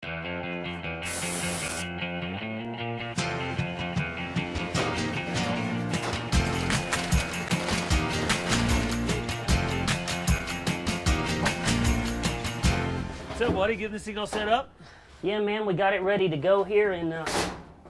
What's up, buddy? Getting this thing all set up? Yeah, man, we got it ready to go here and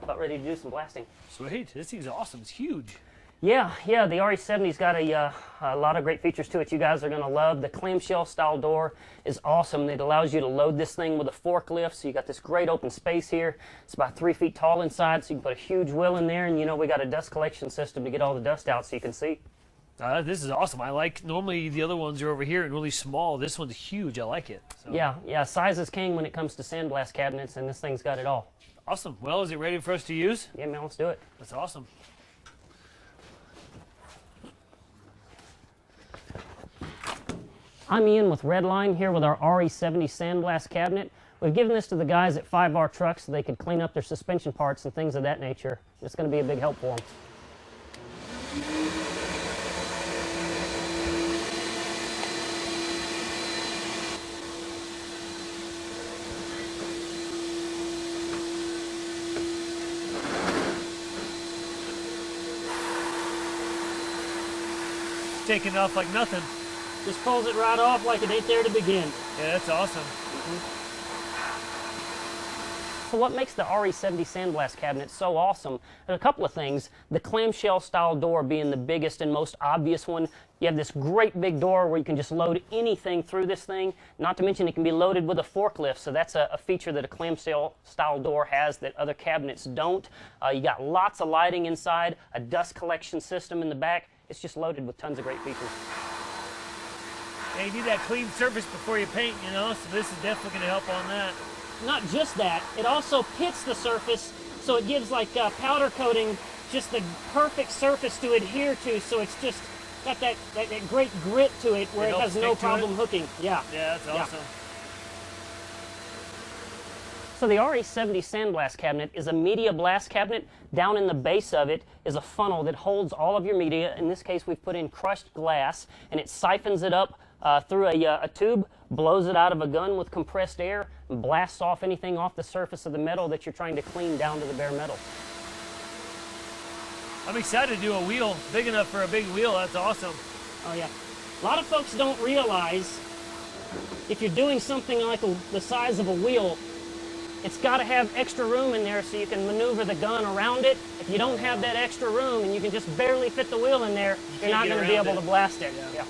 about ready to do some blasting. Sweet. This thing's awesome. It's huge. Yeah, the RE70's got a lot of great features to it you guys are going to love. The clamshell style door is awesome. It allows you to load this thing with a forklift, so you got this great open space here. It's about 3 feet tall inside, so you can put a huge wheel in there, and you know we got a dust collection system to get all the dust out so you can see. This is awesome. I like, normally the other ones are over here and really small. This one's huge. I like it. So. Yeah, size is king when it comes to sandblast cabinets, and this thing's got it all. Awesome. Well, is it ready for us to use? Yeah, man, let's do it. That's awesome. I'm Ian with Redline here with our RE70 sandblast cabinet. We've given this to the guys at 5R Trucks so they could clean up their suspension parts and things of that nature. It's going to be a big help for them. Taking it off like nothing. Just pulls it right off like it ain't there to begin. Yeah, that's awesome. So what makes the RE70 sandblast cabinet so awesome? There's a couple of things. The clamshell style door being the biggest and most obvious one. You have this great big door where you can just load anything through this thing. Not to mention it can be loaded with a forklift, so that's a feature that a clamshell style door has that other cabinets don't. You got lots of lighting inside, a dust collection system in the back. It's just loaded with tons of great features. Yeah, you need that clean surface before you paint, you know, so this is definitely going to help on that. Not just that, it also pits the surface, so it gives like powder coating just the perfect surface to adhere to, so it's just got that great grit to it where it has no problem hooking. Yeah, that's awesome. So the RE70 sandblast cabinet is a media blast cabinet. Down in the base of it is a funnel that holds all of your media. In this case, we've put in crushed glass, and it siphons it up through a tube, blows it out of a gun with compressed air, and blasts off anything off the surface of the metal that you're trying to clean down to the bare metal. I'm excited to do a wheel, big enough for a big wheel. That's awesome. Oh yeah. A lot of folks don't realize if you're doing something like the size of a wheel, it's got to have extra room in there so you can maneuver the gun around it. If you don't have that extra room and you can just barely fit the wheel in there, you're not going to be able to blast it. Yeah.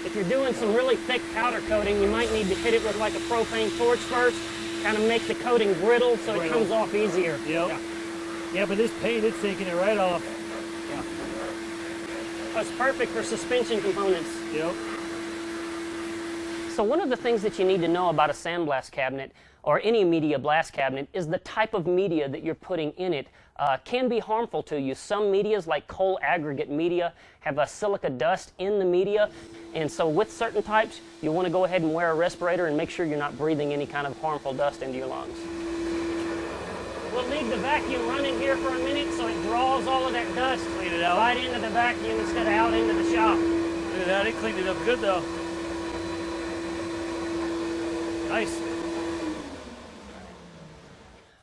If you're doing some really thick powder coating, you might need to hit it with like a propane torch first, kind of make the coating brittle so it comes off easier. Yep. Yeah, but this paint, it's taking it right off. Yeah. Oh, it's perfect for suspension components. Yep. So one of the things that you need to know about a sandblast cabinet or any media blast cabinet is the type of media that you're putting in it can be harmful to you. Some medias, like coal aggregate media, have a silica dust in the media, and so with certain types, you want to go ahead and wear a respirator and make sure you're not breathing any kind of harmful dust into your lungs. We'll leave the vacuum running here for a minute so it draws all of that dust right into the vacuum instead of out into the shop. Look at that, it cleaned it up good though. Nice.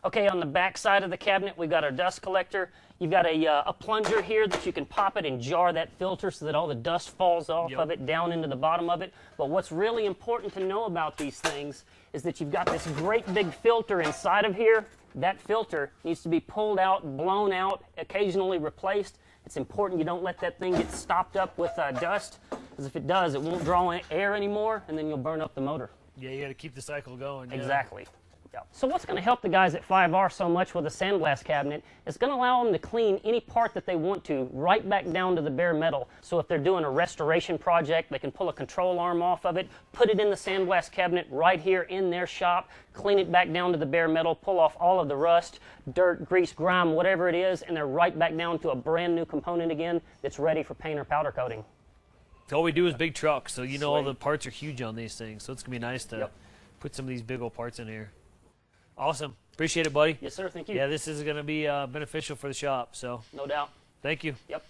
Okay, on the back side of the cabinet, we've got our dust collector. You've got a plunger here that you can pop it and jar that filter so that all the dust falls off of it down into the bottom of it. But what's really important to know about these things is that you've got this great big filter inside of here. That filter needs to be pulled out, blown out, occasionally replaced. It's important you don't let that thing get stopped up with dust, because if it does, it won't draw air anymore, and then you'll burn up the motor. Yeah, you got to keep the cycle going. Exactly. Yeah. So what's going to help the guys at 5R so much with a sandblast cabinet is going to allow them to clean any part that they want to right back down to the bare metal. So if they're doing a restoration project, they can pull a control arm off of it, put it in the sandblast cabinet right here in their shop, clean it back down to the bare metal, pull off all of the rust, dirt, grease, grime, whatever it is, and they're right back down to a brand new component again that's ready for paint or powder coating. All we do is big trucks, so you know all the parts are huge on these things, so it's going to be nice to put some of these big old parts in here. Awesome. Appreciate it, buddy. Yes, sir. Thank you. Yeah, this is going to be beneficial for the shop, so. No doubt. Thank you. Yep.